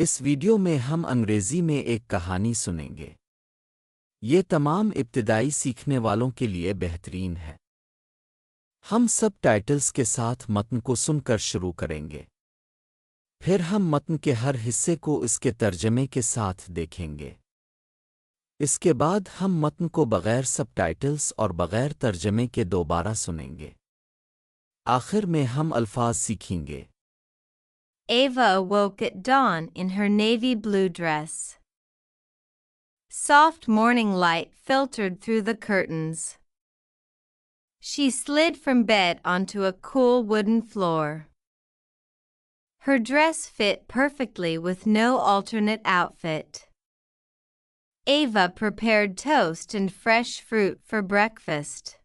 اس video میں ہم انگریزی میں ایک کہانی سنیں گے۔ یہ تمام ابتدائی سیکھنے والوں کے لیے بہترین ہے۔ ہم سب ٹائٹلز کے ساتھ متن کو سن کر شروع کریں گے، پھر ہم متن کے ہر حصے کو اس کے ترجمے کے ساتھ دیکھیں گے۔ اس کے بعد ہم متن کو بغیر سب ٹائٹلز اور بغیر ترجمے کے دوبارہ سنیں گے۔ آخر میں ہم الفاظ سیکھیں گے۔ Ava awoke at dawn in her navy blue dress. Soft morning light filtered through the curtains. She slid from bed onto a cool wooden floor. Her dress fit perfectly with no alternate outfit. Ava prepared toast and fresh fruit for breakfast.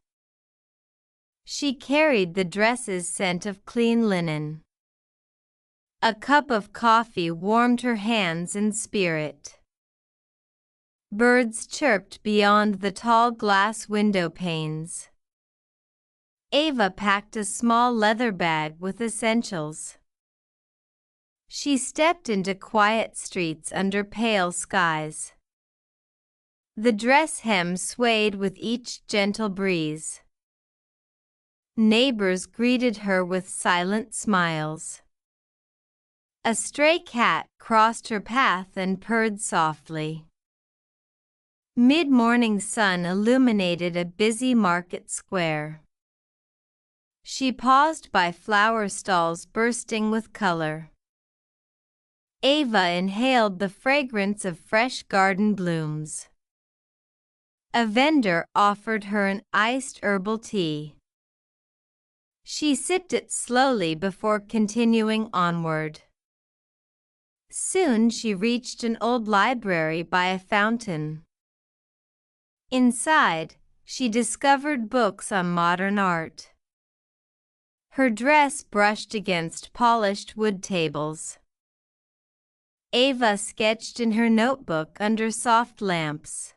She carried the dress's scent of clean linen. A cup of coffee warmed her hands and spirit. Birds chirped beyond the tall glass window panes. Ava packed a small leather bag with essentials. She stepped into quiet streets under pale skies. The dress hem swayed with each gentle breeze. Neighbors greeted her with silent smiles. A stray cat crossed her path and purred softly. Mid-morning sun illuminated a busy market square. She paused by flower stalls bursting with color. Ava inhaled the fragrance of fresh garden blooms. A vendor offered her an iced herbal tea. She sipped it slowly before continuing onward. Soon she reached an old library by a fountain. Inside, she discovered books on modern art. Her dress brushed against polished wood tables. Ava sketched in her notebook under soft lamps.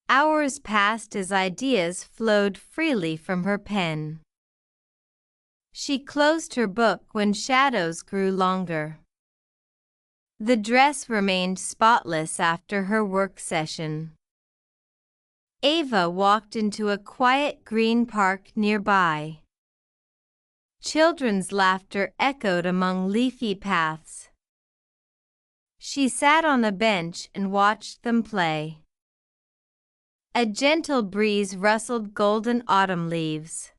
Hours passed as ideas flowed freely from her pen. She closed her book when shadows grew longer. The dress remained spotless after her work session. Ava walked into a quiet green park nearby. Children's laughter echoed among leafy paths. She sat on a bench and watched them play. A gentle breeze rustled golden autumn leaves.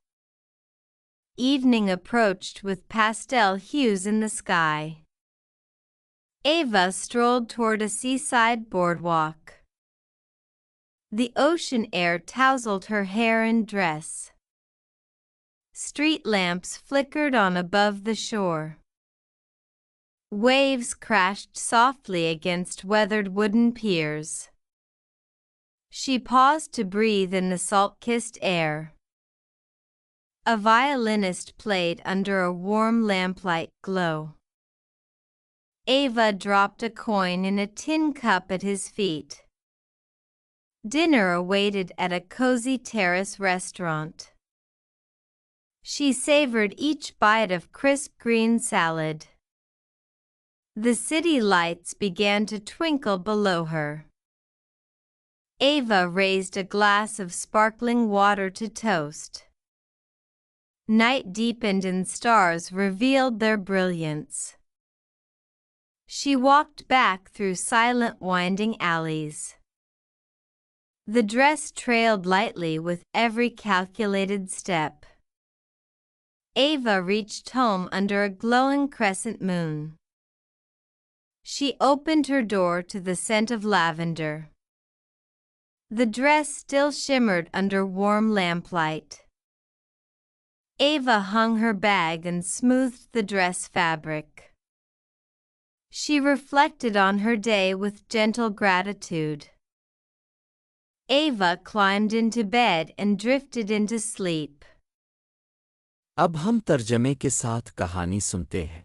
Evening approached with pastel hues in the sky. Ava strolled toward a seaside boardwalk. The ocean air tousled her hair and dress. Street lamps flickered on above the shore. Waves crashed softly against weathered wooden piers. She paused to breathe in the salt-kissed air. A violinist played under a warm lamplight glow. Ava dropped a coin in a tin cup at his feet. Dinner awaited at a cozy terrace restaurant. She savored each bite of crisp green salad. The city lights began to twinkle below her. Ava raised a glass of sparkling water to toast. Night deepened and stars revealed their brilliance. She walked back through silent winding alleys. The dress trailed lightly with every calculated step. Ava reached home under a glowing crescent moon. She opened her door to the scent of lavender. The dress still shimmered under warm lamplight. Ava hung her bag and smoothed the dress fabric. She reflected on her day with gentle gratitude. Ava climbed into bed and drifted into sleep. اب ہم ترجمے کے ساتھ کہانی سنتے ہیں۔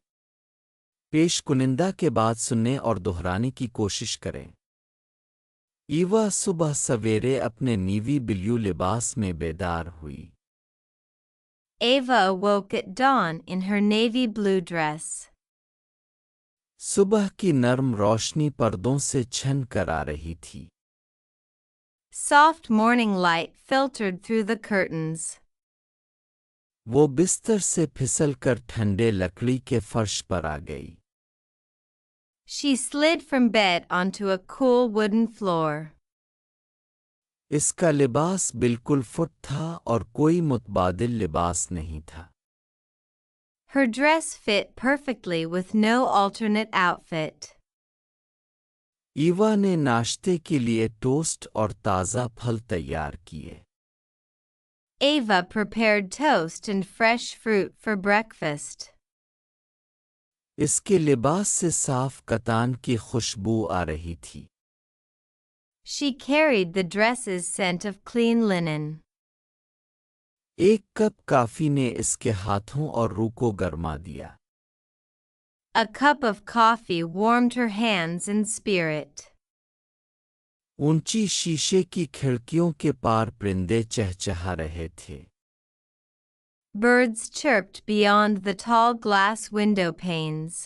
پیش کنندہ کے بعد سننے اور دہرانے کی کوشش کریں۔ ایوا صبح سویرے اپنے نیوی بلیو لباس میں بیدار ہوئی۔ Ava awoke at dawn in her navy blue dress. صبح کی نرم روشنی پردوں سے چھن کر آ رہی تھی. Soft morning light filtered through the curtains. وہ بستر سے پھسل کر ٹھنڈے لکڑی کے فرش پر آ گئی. She slid from bed onto a cool wooden floor. اس کا لباس بالکل فٹ تھا اور کوئی متبادل لباس نہیں تھا. Her dress fit perfectly with no alternate outfit. Eva نے ناشتے کے لیے ٹوسٹ اور تازہ پھل تیار کیے. Ava prepared toast and fresh fruit for breakfast. اس کے لباس سے صاف کتان کی خوشبو آ رہی تھی. She carried the dress's scent of clean linen. ایک کپ کافی نے اس کے ہاتھوں اور روح کو گرما دیا. A cup of coffee warmed her hands and spirit. اونچی شیشے کی کھڑکیوں کے پار پرندے چہچہا رہے تھے. Birds chirped beyond the tall glass window panes.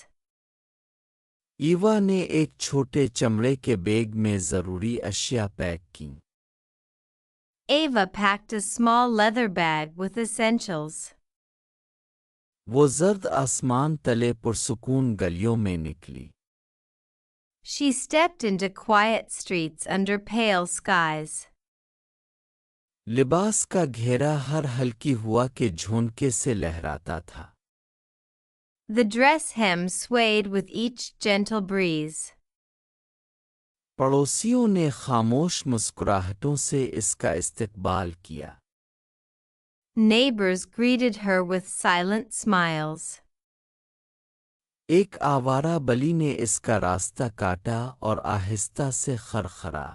Eva نے ایک چھوٹے چمڑے کے بیگ میں ضروری اشیاء پیک کیں. Ava packed a small leather bag with essentials. وہ زرد آسمان تلے پرسکون گلیوں میں نکلی. She stepped into quiet streets under pale skies. لباس کا گھیرا ہر ہلکی ہوا کے جھونکے سے لہراتا تھا. The dress hem swayed with each gentle breeze. پڑوسیوں نے خاموش مسکراہٹوں سے اس کا استقبال کیا. Neighbors greeted her with silent smiles. ایک آوارہ بلی نے اس کا راستہ کاٹا اور آہستہ سے خرخرا.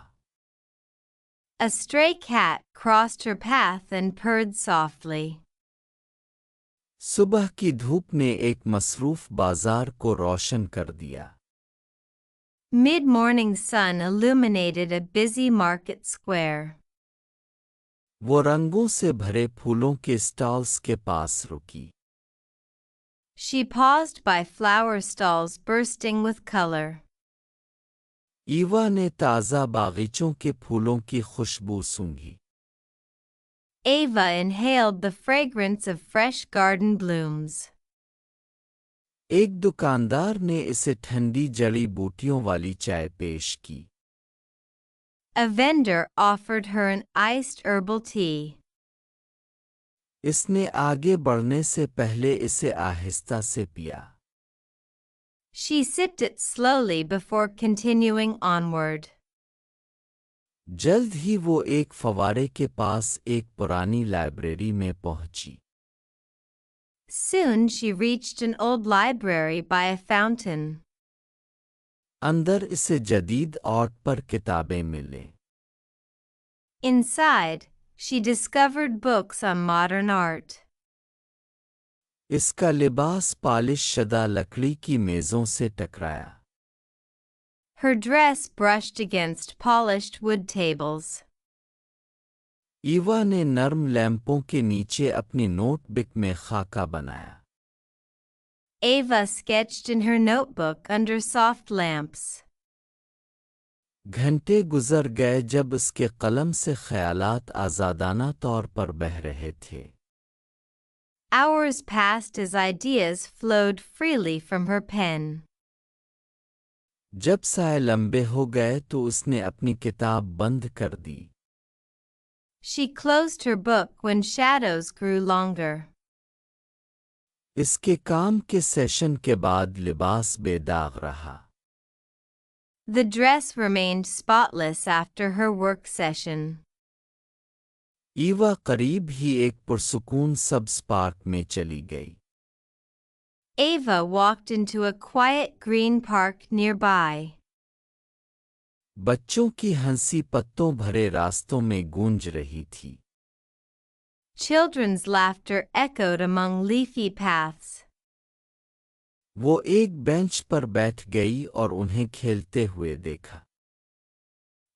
A stray cat crossed her path and purred softly. صبح کی دھوپ نے ایک مصروف بازار کو روشن کر دیا. Mid-morning sun illuminated a busy market square. وہ رنگوں سے بھرے پھولوں کے اسٹالز کے پاس رکی. She paused by flower stalls bursting with color. Eva نے تازہ باغیچوں کے پھولوں کی خوشبو سونگھی. Ava inhaled the fragrance of fresh garden blooms. ایک دکاندار نے اسے ٹھنڈی جڑی بوٹیوں والی چائے پیش کی. A vendor offered her an iced herbal tea. اس نے آگے بڑھنے سے پہلے اسے آہستہ سے پیا. She sipped it slowly before continuing onward. جلد ہی وہ ایک فوارے کے پاس ایک پرانی لائبریری میں پہنچی. Soon she reached an old library by a fountain. اندر اسے جدید آرٹ پر کتابیں ملیں. Inside, she discovered books on modern art. اس کا لباس پالش شدہ لکڑی کی میزوں سے ٹکرایا. Her dress brushed against polished wood tables. Eva نے نرم لیمپوں کے نیچے اپنی نوٹ بک میں خاکہ بنایا. Ava sketched in her notebook under soft lamps. گھنٹے گزر گئے جب اس کے قلم سے خیالات آزادانہ طور پر بہہ رہے تھے. Hours passed as ideas flowed freely from her pen. جب سائے لمبے ہو گئے تو اس نے اپنی کتاب بند کر دی. She closed her book when shadows grew longer. اس کے کام کے سیشن کے بعد لباس بے داغ رہا. The dress remained spotless after her work session. Eva قریب ہی ایک پرسکون سبز پارک میں چلی گئی. Ava walked into a quiet green park nearby. بچوں کی ہنسی پتوں بھرے راستوں میں گونج رہی تھی. Children's laughter echoed among leafy paths. وہ ایک بینچ پر بیٹھ گئی اور انہیں کھیلتے ہوئے دیکھا.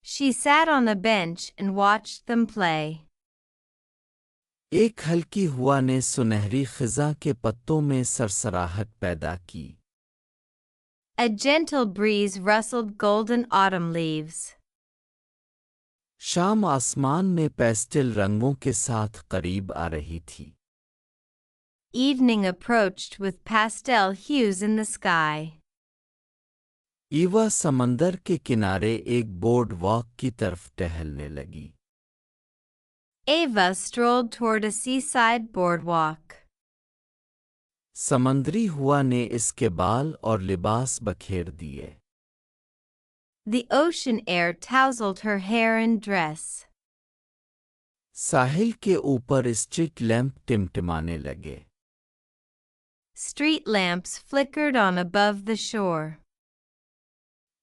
She sat on a bench and watched them play. ایک ہلکی ہوا نے سنہری خزاں کے پتوں میں سرسراہٹ پیدا کی. A gentle breeze rustled golden autumn leaves. شام آسمان میں پیسٹل رنگوں کے ساتھ قریب آ رہی تھی. Evening approached with pastel hues in the sky. Eva سمندر کے کنارے ایک بورڈ واک کی طرف ٹہلنے لگی. Ava strolled toward a seaside boardwalk. سمندری ہوا نے اس کے بال اور لباس بکھیر دیے. The ocean air tousled her hair and dress. ساحل کے اوپر اسٹریٹ لیمپ ٹمٹمانے لگے. Street lamps flickered on above the shore.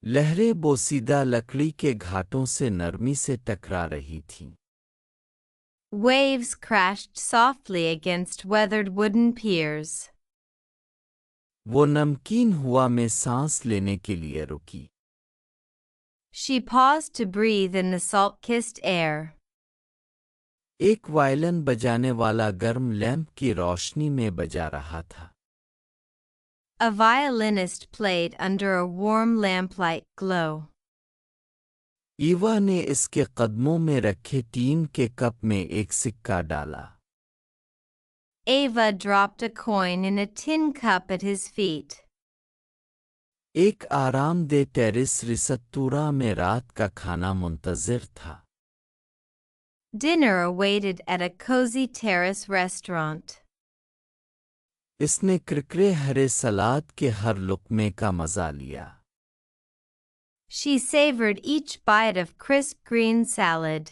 لہریں بوسیدہ لکڑی کے گھاٹوں سے نرمی سے ٹکرا رہی تھیں. Waves crashed softly against weathered wooden piers. وہ نمکین ہوا میں سانس لینے کے لیے رکی. She paused to breathe in the salt-kissed air. ایک وائلن بجانے والا گرم لیمپ کی روشنی میں بجا رہا تھا. A violinist played under a warm lamplight glow. Eva نے اس کے قدموں میں رکھے ٹین کے کپ میں ایک سکہ ڈالا. Ava dropped a coin in a tin cup at his feet. ایک آرام دہ ٹیرس ریستورا میں رات کا کھانا منتظر تھا. Dinner awaited at a cozy terrace restaurant. اس نے کرکرے ہرے سلاد کے ہر لقمے کا مزہ لیا. She savored each bite of crisp green salad.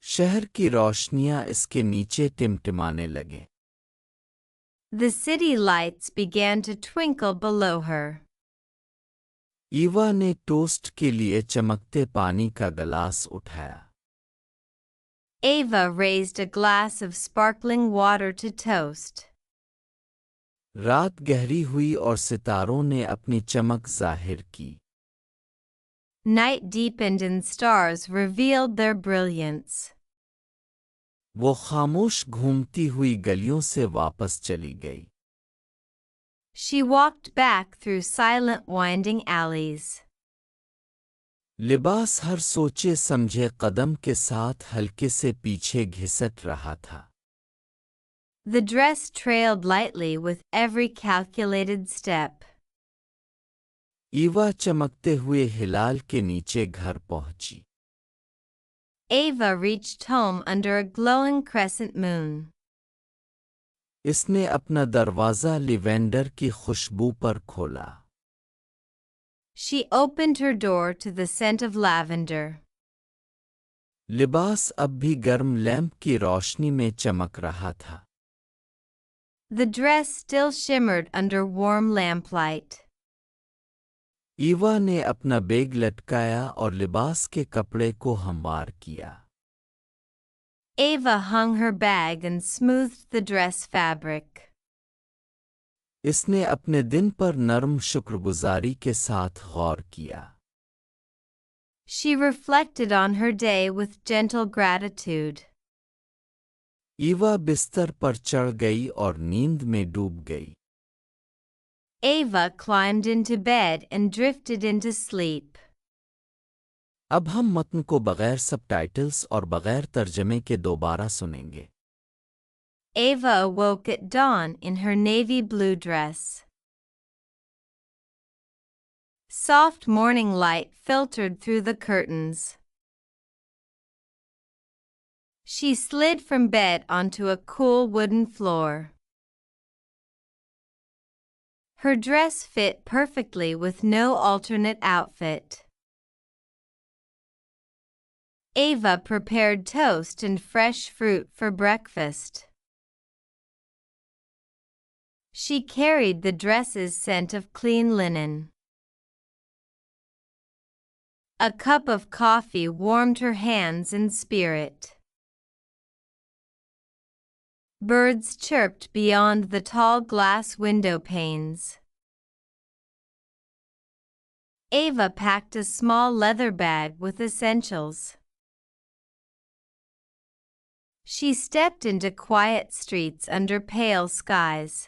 شہر کی روشنیاں اس کے نیچے ٹمٹمانے لگے. The city lights began to twinkle below her. Eva نے ٹوسٹ کے لیے چمکتے پانی کا گلاس اٹھایا. Ava raised a glass of sparkling water to toast. رات گہری ہوئی اور ستاروں نے اپنی چمک ظاہر کی. Night deepened and stars revealed their brilliance. وہ خاموش گھومتی ہوئی گلیوں سے واپس چلی گئی. She walked back through silent winding alleys. لباس ہر سوچے سمجھے قدم کے ساتھ ہلکے سے پیچھے گھسٹ رہا تھا. The dress trailed lightly with every calculated step. ایوا چمکتے ہوئے ہلال کے نیچے گھر پہنچی. Ava reached home under a glowing crescent moon. اس نے اپنا دروازہ لیوینڈر کی خوشبو پر کھولا. She opened her door to the scent of lavender. لباس اب بھی گرم لیمپ کی روشنی میں چمک رہا تھا. The dress still shimmered under warm lamplight. Eva نے اپنا بیگ لٹکایا اور لباس کے کپڑے کو ہموار کیا. Ava hung her bag and smoothed the dress fabric. اس نے اپنے دن پر نرم شکرگزاری کے ساتھ غور کیا. She reflected on her day with gentle gratitude. Eva بستر پر چڑھ گئی اور نیند میں ڈوب گئی. Ava climbed into bed and drifted into sleep. اب ہم متن کو بغیر سب ٹائٹلز اور بغیر ترجمے کے دوبارہ سنیں گے. Ava awoke at dawn in her navy blue dress. Soft morning light filtered through the curtains. She slid from bed onto a cool wooden floor. Her dress fit perfectly with no alternate outfit. Ava prepared toast and fresh fruit for breakfast. She carried the dress's scent of clean linen. A cup of coffee warmed her hands and spirit. Birds chirped beyond the tall glass window panes. Ava packed a small leather bag with essentials. She stepped into quiet streets under pale skies.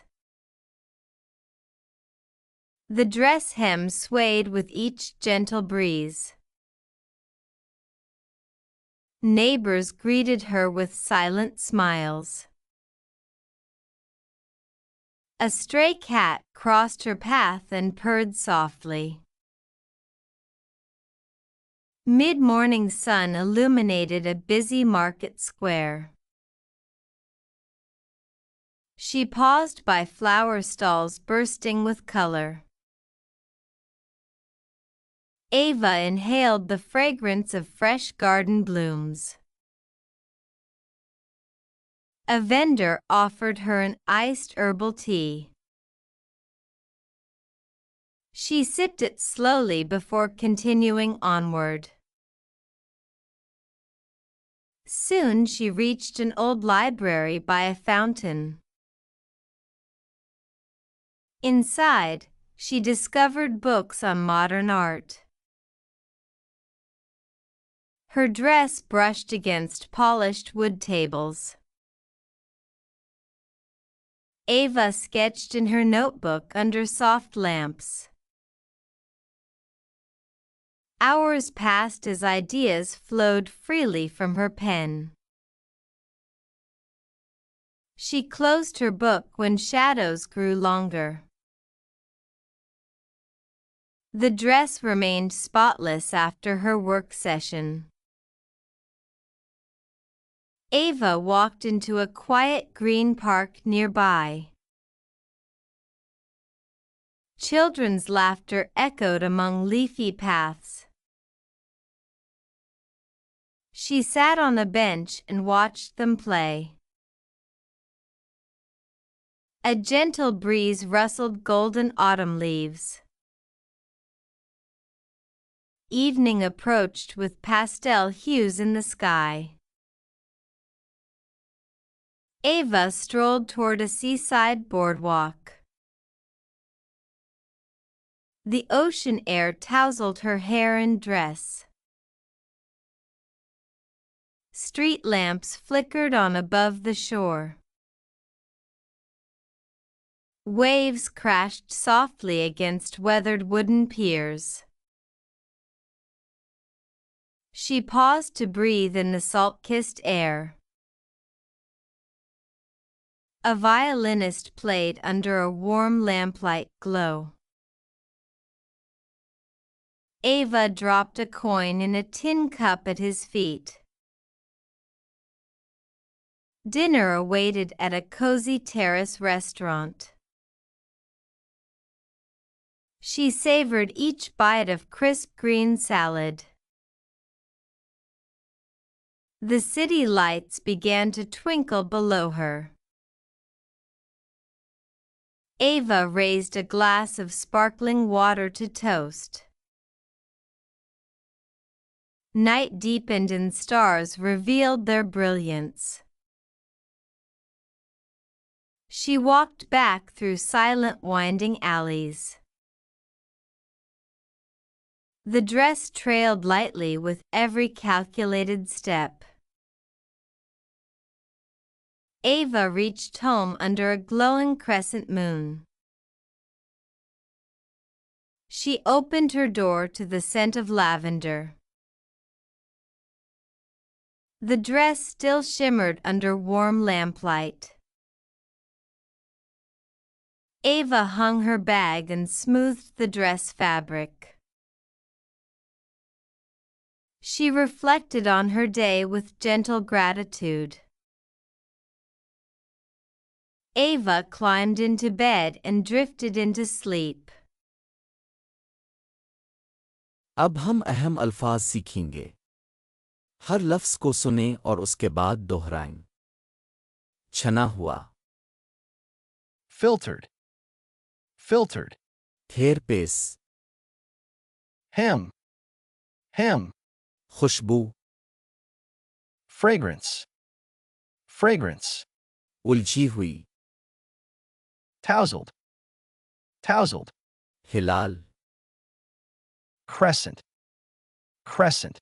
The dress hem swayed with each gentle breeze. Neighbors greeted her with silent smiles. A stray cat crossed her path and purred softly. Mid-morning sun illuminated a busy market square. She paused by flower stalls bursting with color. Ava inhaled the fragrance of fresh garden blooms. A vendor offered her an iced herbal tea. She sipped it slowly before continuing onward. Soon she reached an old library by a fountain. Inside, she discovered books on modern art. Her dress brushed against polished wood tables. Ava sketched in her notebook under soft lamps. Hours passed as ideas flowed freely from her pen. She closed her book when shadows grew longer. The dress remained spotless after her work session. Ava walked into a quiet green park nearby. Children's laughter echoed among leafy paths. She sat on a bench and watched them play. A gentle breeze rustled golden autumn leaves. Evening approached with pastel hues in the sky. Ava strolled toward a seaside boardwalk. The ocean air tousled her hair and dress. Street lamps flickered on above the shore. Waves crashed softly against weathered wooden piers. She paused to breathe in the salt-kissed air. A violinist played under a warm lamplight glow. Ava dropped a coin in a tin cup at his feet. Dinner awaited at a cozy terrace restaurant. She savored each bite of crisp green salad. The city lights began to twinkle below her. Ava raised a glass of sparkling water to toast. Night deepened and stars revealed their brilliance. She walked back through silent winding alleys. The dress trailed lightly with every calculated step. Ava reached home under a glowing crescent moon. She opened her door to the scent of lavender. The dress still shimmered under warm lamplight. Ava hung her bag and smoothed the dress fabric. She reflected on her day with gentle gratitude. Ava climbed into bed and drifted into sleep. अब हम अहम अल्फाज सीखेंगे। हर लफ्ज़ को सुनें और उसके बाद दोहराएं। छना हुआ, filtered, filtered, थेर पेस, hem, hem, खुशबू, fragrance, fragrance, उलझी हुई, tousled, tousled, हिलाल, crescent, crescent,